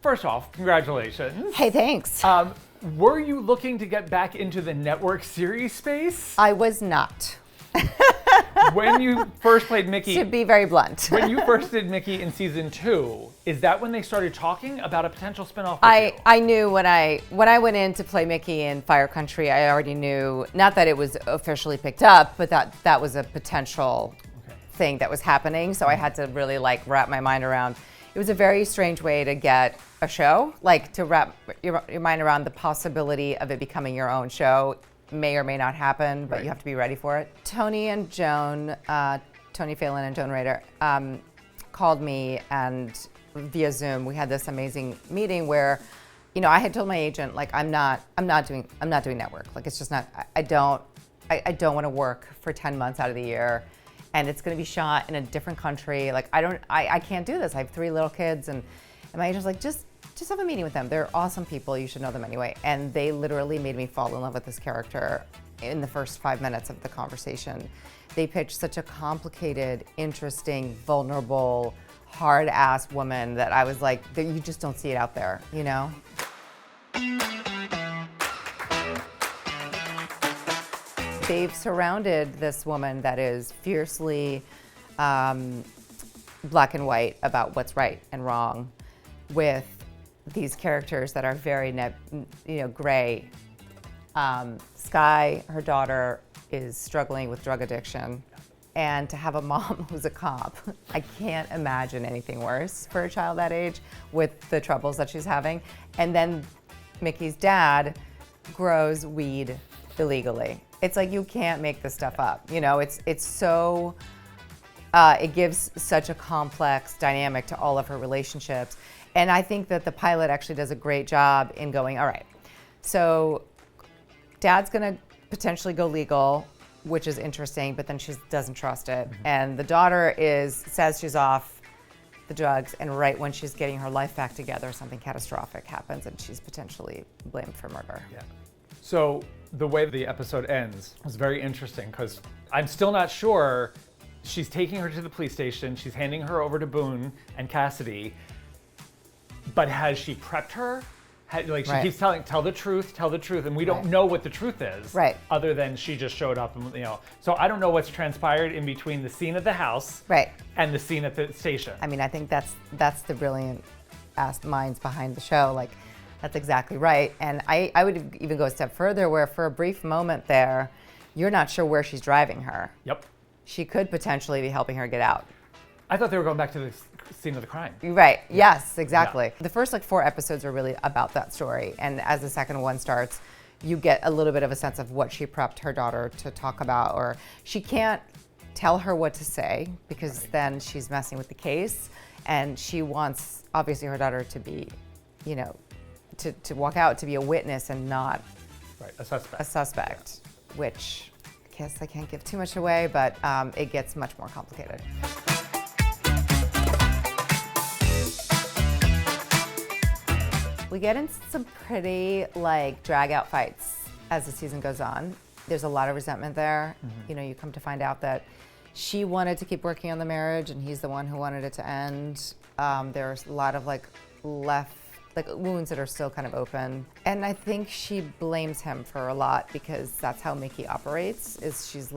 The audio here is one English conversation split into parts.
first off, congratulations. Hey, thanks. Were you looking to get back into the network series space? I was not. When you first played Mickey, To be very blunt. when you first did Mickey in season 2, is that when they started talking about a potential spinoff? With you? I knew when I went in to play Mickey in Fire Country, I already knew, not that it was officially picked up, but that was a potential thing that was happening. So I had to really like wrap my mind around. It was a very strange way to get a show, like to wrap your mind around the possibility of it becoming your own show. May or may not happen, but you have to be ready for it. Tony and Joan, Tony Phelan and Joan Rader, called me, and via Zoom we had this amazing meeting where, you know, I had told my agent, like, I'm not doing network. Like, it's just not. I don't want to work for 10 months out of the year, and it's going to be shot in a different country. Like, I can't do this. I have 3 little kids, and my agent's like, just have a meeting with them. They're awesome people. You should know them anyway. And they literally made me fall in love with this character in the first 5 minutes of the conversation. They pitched such a complicated, interesting, vulnerable, hard-ass woman that I was like, you just don't see it out there, you know? They've surrounded this woman that is fiercely black and white about what's right and wrong with these characters that are very, gray. Sky, her daughter, is struggling with drug addiction. And to have a mom who's a cop, I can't imagine anything worse for a child that age with the troubles that she's having. And then Mickey's dad grows weed illegally. It's like, you can't make this stuff up. You know, it's so, it gives such a complex dynamic to all of her relationships. And I think that the pilot actually does a great job in going, all right, so dad's gonna potentially go legal, which is interesting, but then she doesn't trust it. Mm-hmm. And the daughter says she's off the drugs, and right when she's getting her life back together, something catastrophic happens and she's potentially blamed for murder. Yeah. So the way the episode ends was very interesting, because I'm still not sure. She's taking her to the police station, she's handing her over to Boone and Cassidy, but has she prepped her? She keeps telling, tell the truth, and we don't know what the truth is, other than she just showed up, and So I don't know what's transpired in between the scene at the house, and the scene at the station. I mean, I think that's the brilliant minds behind the show. Like, that's exactly right. And I would even go a step further, where for a brief moment there, you're not sure where she's driving her. Yep. She could potentially be helping her get out. I thought they were going back to the scene of the crime. Right, yes, exactly. Yeah. The first 4 episodes are really about that story. And as the second one starts, you get a little bit of a sense of what she prepped her daughter to talk about, or she can't tell her what to say because then she's messing with the case. And she wants, obviously, her daughter to be, to walk out, to be a witness and not a suspect, which I guess I can't give too much away, but it gets much more complicated. We get into some pretty drag out fights as the season goes on. There's a lot of resentment there. Mm-hmm. You come to find out that she wanted to keep working on the marriage and he's the one who wanted it to end. There's a lot of wounds that are still kind of open. And I think she blames him for a lot because that's how Mickey operates, is she's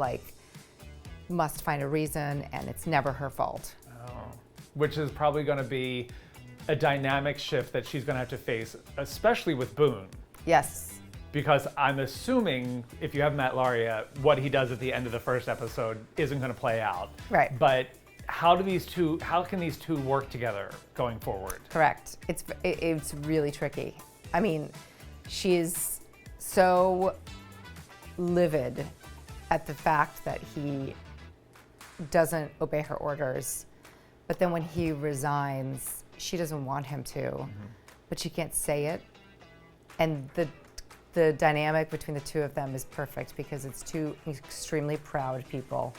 must find a reason and it's never her fault. Oh. Which is probably gonna be a dynamic shift that she's going to have to face, especially with Boone. Yes. Because I'm assuming, if you have Matt Lauria, what he does at the end of the first episode isn't going to play out. Right. But how can these two work together going forward? Correct. It's really tricky. I mean, she's so livid at the fact that he doesn't obey her orders, but then when he resigns, she doesn't want him to, but she can't say it. And the dynamic between the two of them is perfect because it's 2 extremely proud people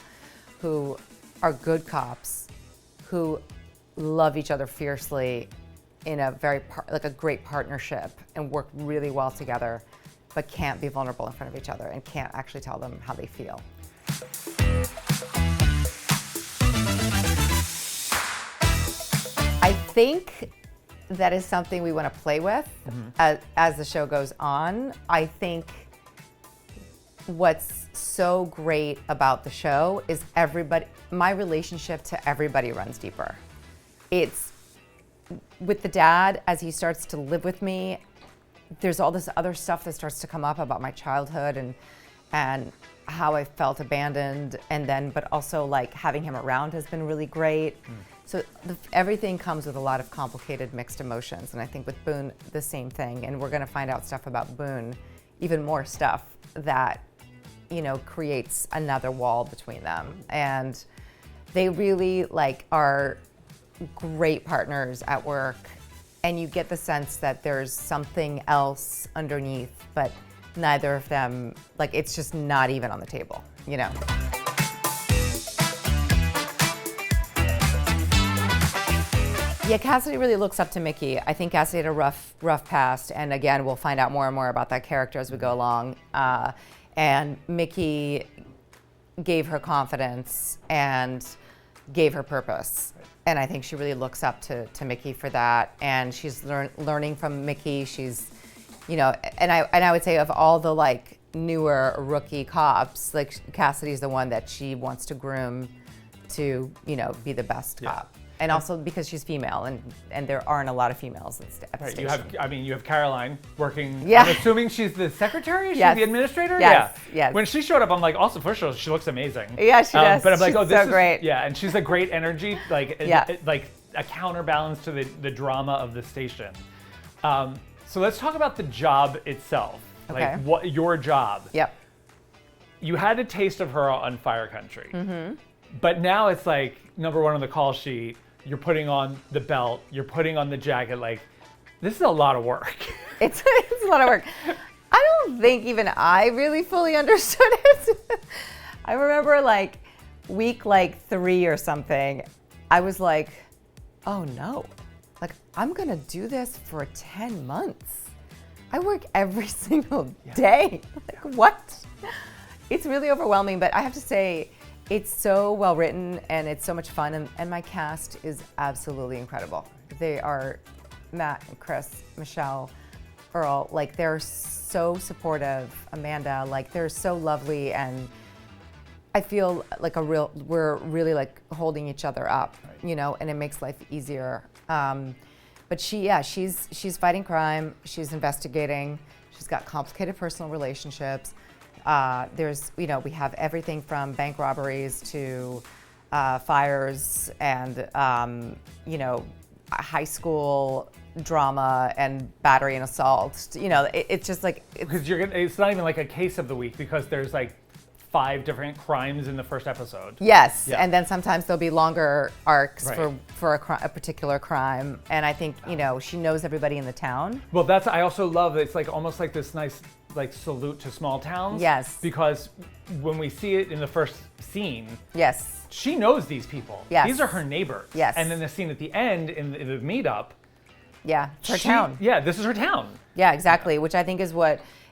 who are good cops, who love each other fiercely in a very a great partnership and work really well together, but can't be vulnerable in front of each other and can't actually tell them how they feel. I think that is something we want to play with as the show goes on. I think what's so great about the show is my relationship to everybody runs deeper. It's with the dad, as he starts to live with me, there's all this other stuff that starts to come up about my childhood and how I felt abandoned, but also like having him around has been really great. So everything comes with a lot of complicated mixed emotions, and I think with Boone the same thing. And we're going to find out stuff about Boone, even more stuff that creates another wall between them. And they really are great partners at work, and you get the sense that there's something else underneath, but neither of them, it's just not even on the table, Yeah, Cassidy really looks up to Mickey. I think Cassidy had a rough past, and again, we'll find out more and more about that character as we go along. And Mickey gave her confidence and gave her purpose. And I think she really looks up to Mickey for that. And she's learning from Mickey. She's, and I would say of all the newer rookie cops, Cassidy's the one that she wants to groom to, be the best cop. And also because she's female, and there aren't a lot of females at the station. You have Caroline working. Yeah. I'm assuming she's the secretary. She's Yes. the administrator. Yes. Yeah. Yes. When she showed up, I'm like, also first of all, she looks amazing. Yeah, she does. But I'm like, She's this so is great. Yeah, and she's a great energy, Yeah. like a counterbalance to the drama of the station. So let's talk about the job itself. Okay. What your job. Yep. You had a taste of her on Fire Country. But now it's number one on the call sheet. You're putting on the belt, you're putting on the jacket, this is a lot of work. It's a lot of work. I don't think even I really fully understood it. I remember week 3 or something, I was like, oh no, I'm gonna do this for 10 months. I work every single day. What? It's really overwhelming, but I have to say, it's so well written and it's so much fun, and my cast is absolutely incredible. They are Matt, Chris, Michelle, Earl, they're so supportive. Amanda, they're so lovely, and I feel we're really holding each other up, and it makes life easier. But she's fighting crime, she's investigating, she's got complicated personal relationships. We have everything from bank robberies to fires and, high school drama and battery and assault. It's just Because it's not even a case of the week, because there's 5 different crimes in the first episode. Yes, Yeah. and then sometimes there'll be longer arcs Right. for a particular crime. And I think, she knows everybody in the town. Well, I also love it's almost this nice salute to small towns. Yes. Because when we see it in the first scene, Yes. she knows these people. Yes. These are her neighbors. Yes. And then the scene at the end in the meetup. Yeah, it's her town. Yeah, this is her town. Yeah, exactly, which I think is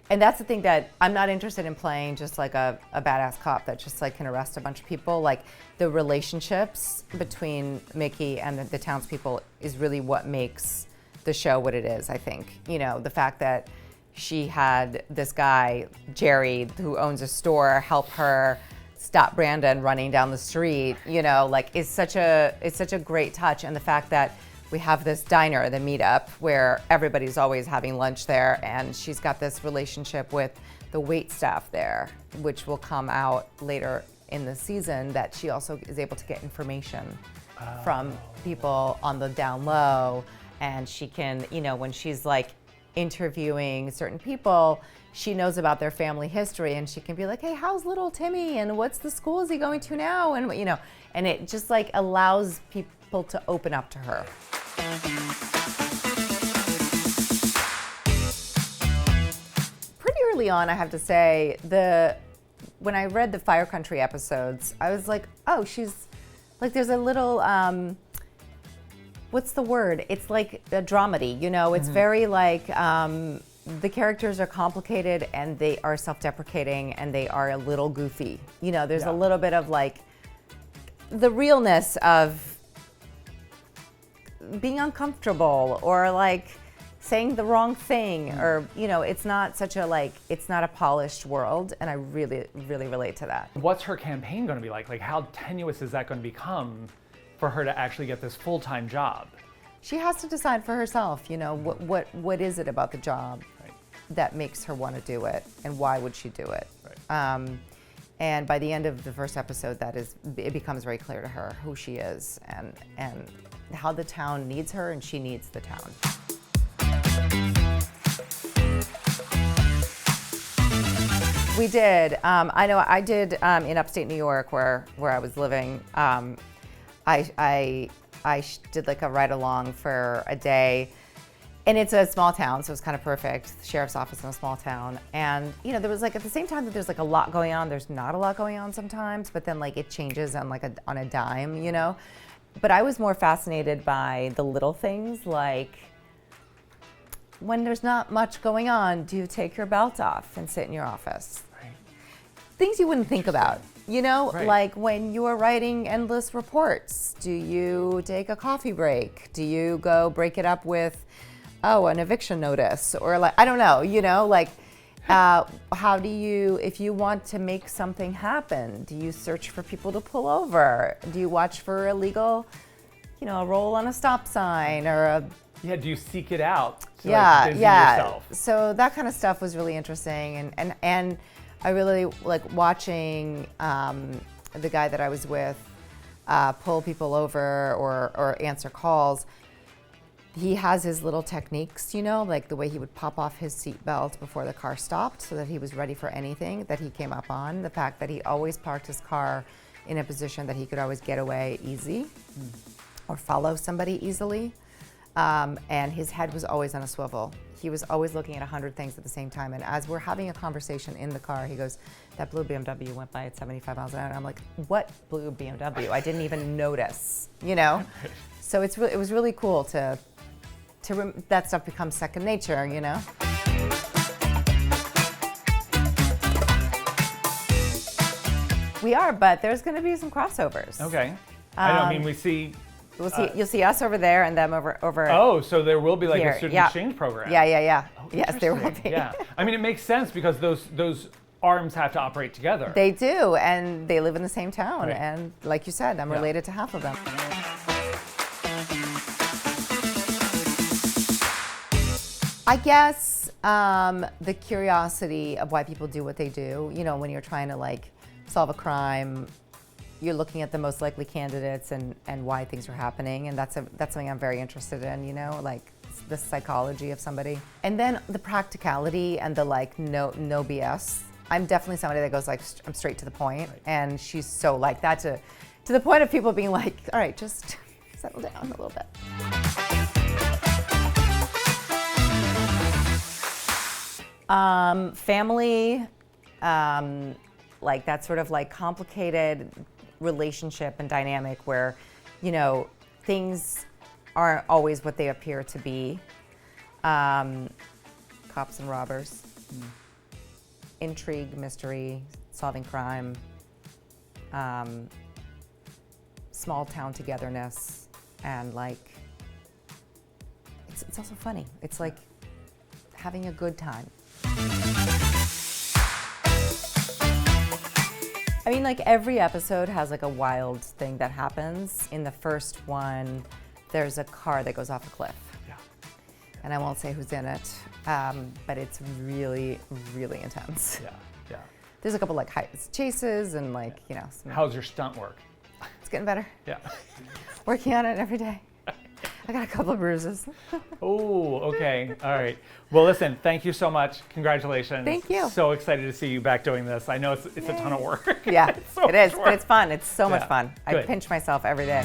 and that's the thing that I'm not interested in playing just a badass cop that just can arrest a bunch of people. The relationships between Mickey and the townspeople is really what makes the show what it is, I think. The fact that she had this guy, Jerry, who owns a store, help her stop Brandon running down the street, is such a great touch. And the fact that we have this diner, the meetup, where everybody's always having lunch there, and she's got this relationship with the wait staff there, which will come out later in the season, that she also is able to get information from people on the down low. And she can, when she's interviewing certain people, she knows about their family history, and she can be like, hey, how's little Timmy, and what's the school is he going to now? And and it just allows people to open up to her. Pretty early on, I have to say, when I read the Fire Country episodes, I was like, oh, she's there's a little what's the word? It's like a dramedy, It's very the characters are complicated, and they are self-deprecating, and they are a little goofy. There's a little bit of the realness of being uncomfortable or like saying the wrong thing, or it's not such a it's not a polished world, and I really, really relate to that. What's her campaign going to be like? Like, how tenuous is that going to become for her to actually get this full-time job? She has to decide for herself, what is it about the job that makes her want to do it, and why would she do it? Right. And by the end of the first episode, it becomes very clear to her who she is and how the town needs her, and she needs the town. We did. I know I did in upstate New York where I was living. I did like a ride along for a day. And it's a small town, so it's kind of perfect. The sheriff's office in a small town. And, there was like, at the same time that there's like a lot going on, there's not a lot going on sometimes, but then like it changes on a dime, But I was more fascinated by the little things, like when there's not much going on, do you take your belt off and sit in your office? Right. Things you wouldn't think about, Right. Like when you're writing endless reports, do you take a coffee break? Do you go break it up with an eviction notice, or like, I don't know, how do you, if you want to make something happen, do you search for people to pull over? Do you watch for illegal, a roll on a stop sign or Yeah, do you seek it out to busy yeah. yourself? So that kind of stuff was really interesting, and I really like watching the guy that I was with pull people over or answer calls. He has his little techniques, like the way he would pop off his seatbelt before the car stopped so that he was ready for anything that he came up on. The fact that he always parked his car in a position that he could always get away easy or follow somebody easily. And his head was always on a swivel. He was always looking at 100 things at the same time. And as we're having a conversation in the car, he goes, "That blue BMW went by at 75 miles an hour." And I'm like, "What blue BMW? I didn't even notice," So it was really cool to that stuff becomes second nature, We are, but there's going to be some crossovers. Okay. I mean, we see. You'll see us over there and them over. Oh, so there will be like here. a student exchange program. Yeah. Oh, Yes, there will be. Yeah. I mean, it makes sense because those arms have to operate together. They do, and they live in the same town. Right. And like you said, I'm related to half of them. I guess the curiosity of why people do what they do. When you're trying to like solve a crime, you're looking at the most likely candidates and why things are happening, and that's something I'm very interested in. Like the psychology of somebody, and then the practicality and the like no BS. I'm definitely somebody that goes like I'm straight to the point, Right. and she's so like that to the point of people being like, all right, just settle down a little bit. Family, like that sort of like complicated relationship and dynamic where, things aren't always what they appear to be. Cops and robbers, intrigue, mystery, solving crime, small town togetherness, and like, it's also funny. It's like having a good time. I mean, like every episode has like a wild thing that happens. In the first one, there's a car that goes off a cliff. Yeah. And I won't say who's in it, but it's really, really intense. Yeah. There's a couple like chases and like, How's your stunt work? it's getting better. Yeah. Working on it every day. I got a couple of bruises. Oh, okay. All right. Well, listen, thank you so much. Congratulations. Thank you. So excited to see you back doing this. I know it's a ton of work. Yeah, It's so it is, much but it's fun. It's so much Yeah. fun. I Good. pinch myself every day.